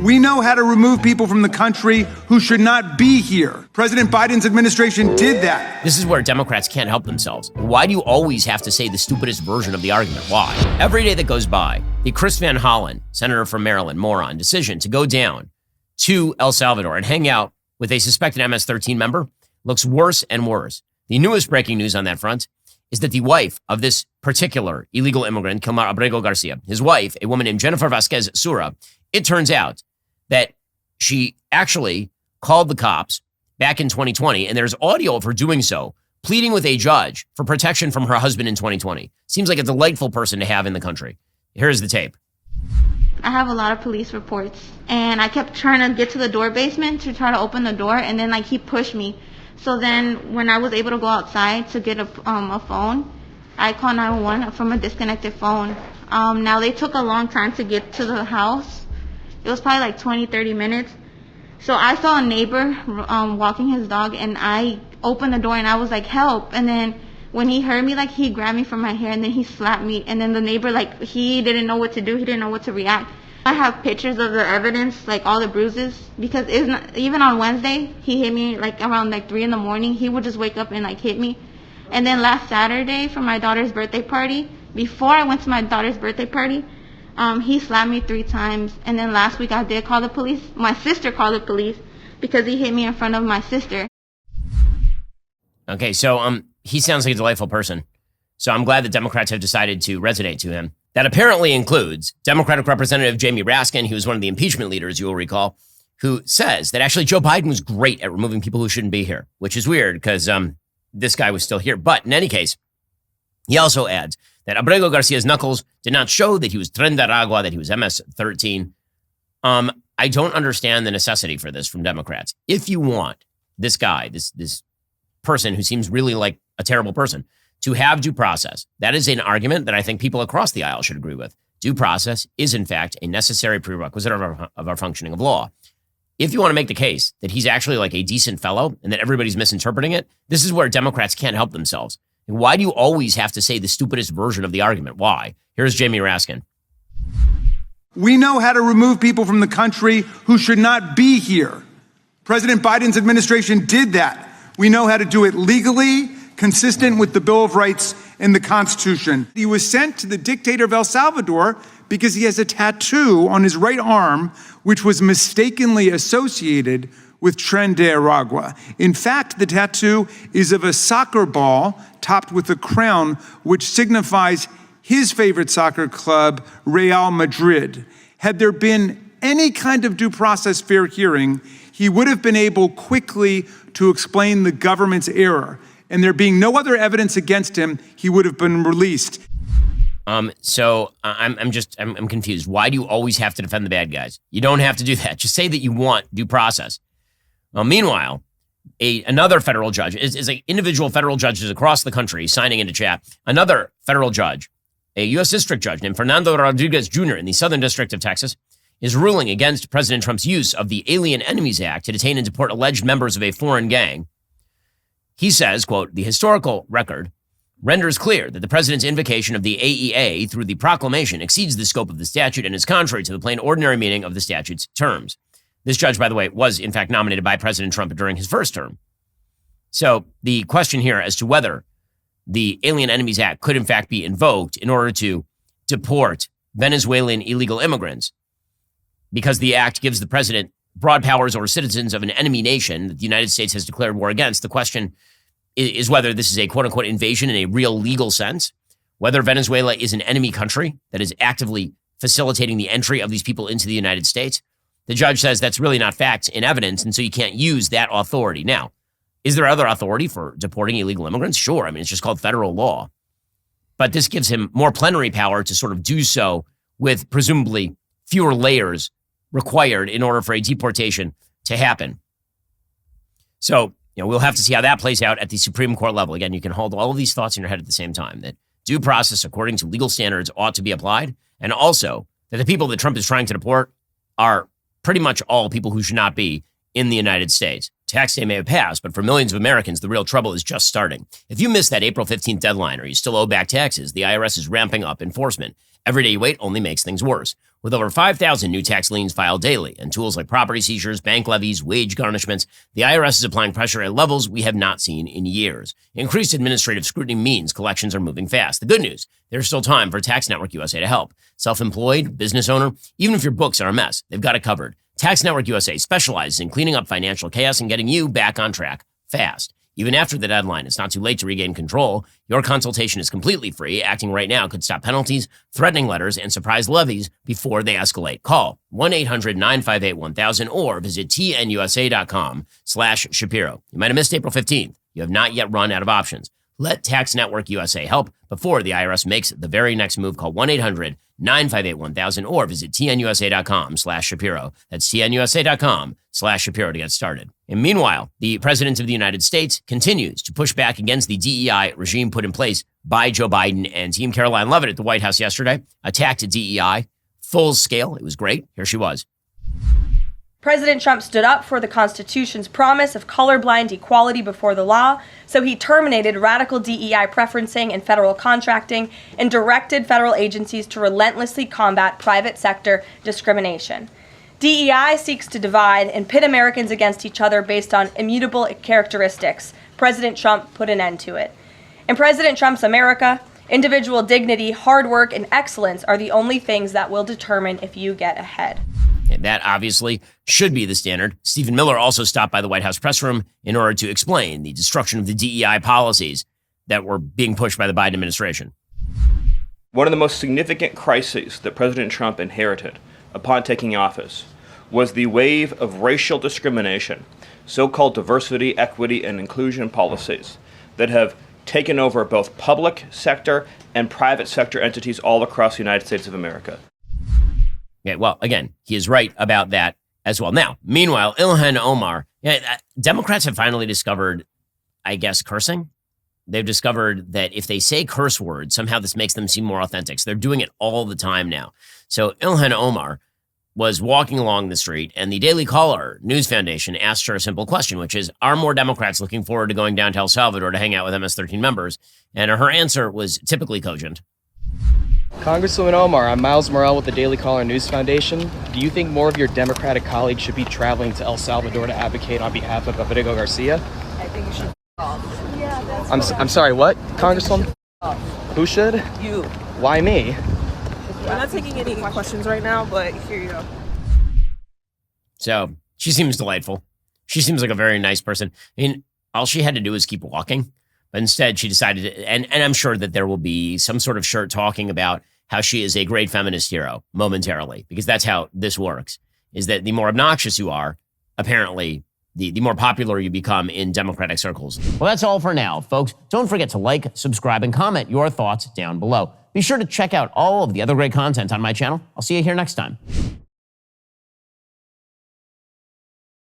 We know how to remove people from the country who should not be here. President Biden's administration did that. This is where Democrats can't help themselves. Why do you always have to say the stupidest version of the argument? Why? Every day that goes by, the Chris Van Hollen, senator from Maryland, moron, decision to go down to El Salvador and hang out with a suspected MS-13 member looks worse and worse. The newest breaking news on that front is that the wife of this particular illegal immigrant, Kilmar Abrego Garcia, his wife, a woman named Jennifer Vasquez Sura, it turns out that she actually called the cops back in 2020, and there's audio of her doing so, pleading with a judge for protection from her husband in 2020. Seems like a delightful person to have in the country. Here's the tape. I have a lot of police reports, and I kept trying to get to the door basement to try to open the door, and then he pushed me. So then when I was able to go outside to get a phone, I called 911 from a disconnected phone. Now they took a long time to get to the house. It was probably 20, 30 minutes. So I saw a neighbor walking his dog, and I opened the door and I was like, help. And then when he heard me, he grabbed me from my hair and then he slapped me. And then the neighbor, he didn't know what to do. He didn't know what to react. I have pictures of the evidence, all the bruises, because even on Wednesday, he hit me around 3 in the morning. He would just wake up and hit me. And then last Saturday for my daughter's birthday party, before I went to my daughter's birthday party, he slapped me 3 times. And then last week I did call the police. My sister called the police because he hit me in front of my sister. Okay, so he sounds like a delightful person. So I'm glad that Democrats have decided to resonate to him. That apparently includes Democratic Representative Jamie Raskin, who was one of the impeachment leaders, you will recall, who says that actually Joe Biden was great at removing people who shouldn't be here, which is weird because this guy was still here. But in any case, he also adds that Abrego Garcia's knuckles did not show that he was Tren de Aragua, that he was MS-13. I don't understand the necessity for this from Democrats. If you want this guy, this person who seems really like a terrible person, to have due process, that is an argument that I think people across the aisle should agree with. Due process is, in fact, a necessary prerequisite of our functioning of law. If you want to make the case that he's actually a decent fellow and that everybody's misinterpreting it, this is where Democrats can't help themselves. Why do you always have to say the stupidest version of the argument? Why? Here's Jamie Raskin. We know how to remove people from the country who should not be here. President Biden's administration did that. We know how to do it legally, consistent with the Bill of Rights and the Constitution. He was sent to the dictator of El Salvador because he has a tattoo on his right arm, which was mistakenly associated with Tren de Aragua. In fact, the tattoo is of a soccer ball topped with a crown, which signifies his favorite soccer club, Real Madrid. Had there been any kind of due process fair hearing, he would have been able quickly to explain the government's error. And there being no other evidence against him, he would have been released. So I'm confused. Why do you always have to defend the bad guys? You don't have to do that. Just say that you want due process. Well, meanwhile, another federal judge is individual federal judges across the country signing into chat. Another federal judge, a U.S. district judge named Fernando Rodriguez Jr. in the Southern District of Texas, is ruling against President Trump's use of the Alien Enemies Act to detain and deport alleged members of a foreign gang. He says, quote, the historical record renders clear that the president's invocation of the AEA through the proclamation exceeds the scope of the statute and is contrary to the plain ordinary meaning of the statute's terms. This judge, by the way, was in fact nominated by President Trump during his first term. So the question here as to whether the Alien Enemies Act could in fact be invoked in order to deport Venezuelan illegal immigrants, because the act gives the president broad powers over citizens of an enemy nation that the United States has declared war against. The question is whether this is a quote-unquote invasion in a real legal sense, whether Venezuela is an enemy country that is actively facilitating the entry of these people into the United States. The judge says that's really not facts in evidence, and so you can't use that authority. Now, is there other authority for deporting illegal immigrants? Sure. I mean, it's just called federal law. But this gives him more plenary power to sort of do so with presumably fewer layers required in order for a deportation to happen. So, we'll have to see how that plays out at the Supreme Court level. Again, you can hold all of these thoughts in your head at the same time, that due process according to legal standards ought to be applied, and also that the people that Trump is trying to deport are pretty much all people who should not be in the United States. Tax day may have passed, but for millions of Americans, the real trouble is just starting. If you missed that April 15th deadline or you still owe back taxes, the IRS is ramping up enforcement. Every day you wait only makes things worse. With over 5,000 new tax liens filed daily and tools like property seizures, bank levies, wage garnishments, the IRS is applying pressure at levels we have not seen in years. Increased administrative scrutiny means collections are moving fast. The good news, there's still time for Tax Network USA to help. Self-employed, business owner, even if your books are a mess, they've got it covered. Tax Network USA specializes in cleaning up financial chaos and getting you back on track fast. Even after the deadline, it's not too late to regain control. Your consultation is completely free. Acting right now could stop penalties, threatening letters, and surprise levies before they escalate. Call 1-800-958-1000 or visit tnusa.com/Shapiro. You might have missed April 15th. You have not yet run out of options. Let Tax Network USA help before the IRS makes the very next move. Call 1-800-958-1000 or visit tnusa.com/Shapiro. That's tnusa.com/Shapiro to get started. And meanwhile, the President of the United States continues to push back against the DEI regime put in place by Joe Biden and Team Caroline Leavitt at the White House yesterday. Attacked DEI full scale. It was great. Here she was. President Trump stood up for the Constitution's promise of colorblind equality before the law, so he terminated radical DEI preferencing and federal contracting and directed federal agencies to relentlessly combat private sector discrimination. DEI seeks to divide and pit Americans against each other based on immutable characteristics. President Trump put an end to it. In President Trump's America, individual dignity, hard work, and excellence are the only things that will determine if you get ahead. And that obviously should be the standard. Stephen Miller also stopped by the White House press room in order to explain the destruction of the DEI policies that were being pushed by the Biden administration. One of the most significant crises that President Trump inherited upon taking office was the wave of racial discrimination, so-called diversity, equity, and inclusion policies that have taken over both public sector and private sector entities all across the United States of America. Yeah, well, again, he is right about that as well. Now, meanwhile, Ilhan Omar, Democrats have finally discovered, I guess, cursing. They've discovered that if they say curse words, somehow this makes them seem more authentic. So they're doing it all the time now. So Ilhan Omar was walking along the street, and the Daily Caller News Foundation asked her a simple question, which is, are more Democrats looking forward to going down to El Salvador to hang out with MS-13 members? And her answer was typically cogent. Congresswoman Omar, I'm Miles Morrell with the Daily Caller News Foundation. Do you think more of your Democratic colleagues should be traveling to El Salvador to advocate on behalf of Rodrigo Garcia? I think you should off. Yeah, that's I'm sorry, what, Congresswoman? Who should? you. Why me? We're not taking any questions right now, but here you go. So she seems delightful. She seems like a very nice person. I mean, all she had to do was keep walking. But instead, she decided, and I'm sure that there will be some sort of shirt talking about how she is a great feminist hero momentarily, because that's how this works, is that the more obnoxious you are, apparently, the more popular you become in Democratic circles. Well, that's all for now, folks. Don't forget to like, subscribe, and comment your thoughts down below. Be sure to check out all of the other great content on my channel. I'll see you here next time.